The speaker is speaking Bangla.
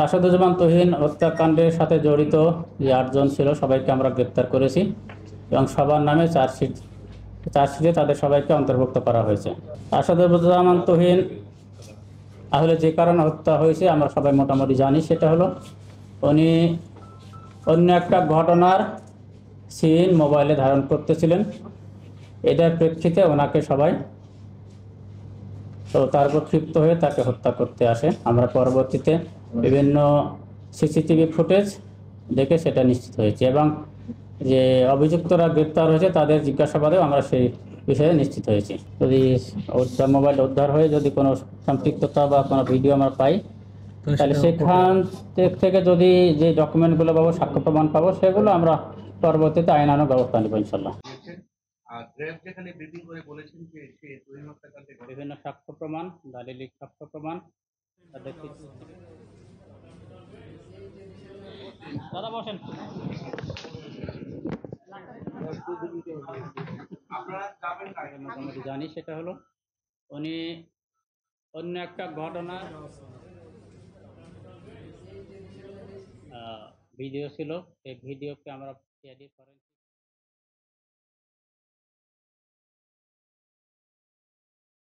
আসাদুজ্জামান তুহিন হত্যাকাণ্ডের সাথে জড়িত যে 8 জন ছিল সবাইকে আমরা গ্রেপ্তার করেছি এবং সবার নামে চার্জশিটে তাদের সবাইকে অন্তর্ভুক্ত করা হয়েছে। আসাদুজ্জামান তুহিন আসলে যে কারণে হত্যা হয়েছে আমরা সবাই মোটামুটি জানি, সেটা হলো উনি অন্য একটা ঘটনার সিন মোবাইলে ধারণ করতেছিলেন। এটার প্রেক্ষিতে ওনাকে সবাই তো তার উপর ক্ষিপ্ত হয়ে তাকে হত্যা করতে আসে। আমরা পরবর্তীতে বিভিন্ন সিসিটিভি ফুটেজ দেখে সেটা নিশ্চিত হয়েছে এবং যে অভিযুক্তরা গ্রেপ্তার হয়েছে তাদের জিজ্ঞাসাবাদেও আমরা সেই বিষয়ে নিশ্চিত হয়েছি। যদি মোবাইল উদ্ধার হয়ে যদি কোনো সম্পৃক্ততা বা কোনো ভিডিও আমরা পাই, তাহলে সেখান থেকে যদি যে ডকুমেন্টগুলো পাবো, সাক্ষ্য প্রমাণ পাবো, সেগুলো আমরা পরবর্তীতে আইনানুগ ব্যবস্থা নেব ইনশাল্লাহ। বিভিন্ন সাক্ষ্য প্রমাণ, দালিলিক সাক্ষ্য প্রমাণ তাদের দাদা বসেন। মোটামুটি জানি, সেটা হলো উনি অন্য একটা ঘটনা ভিডিও ছিল, সেই ভিডিওকে আমরা এডিট করেন।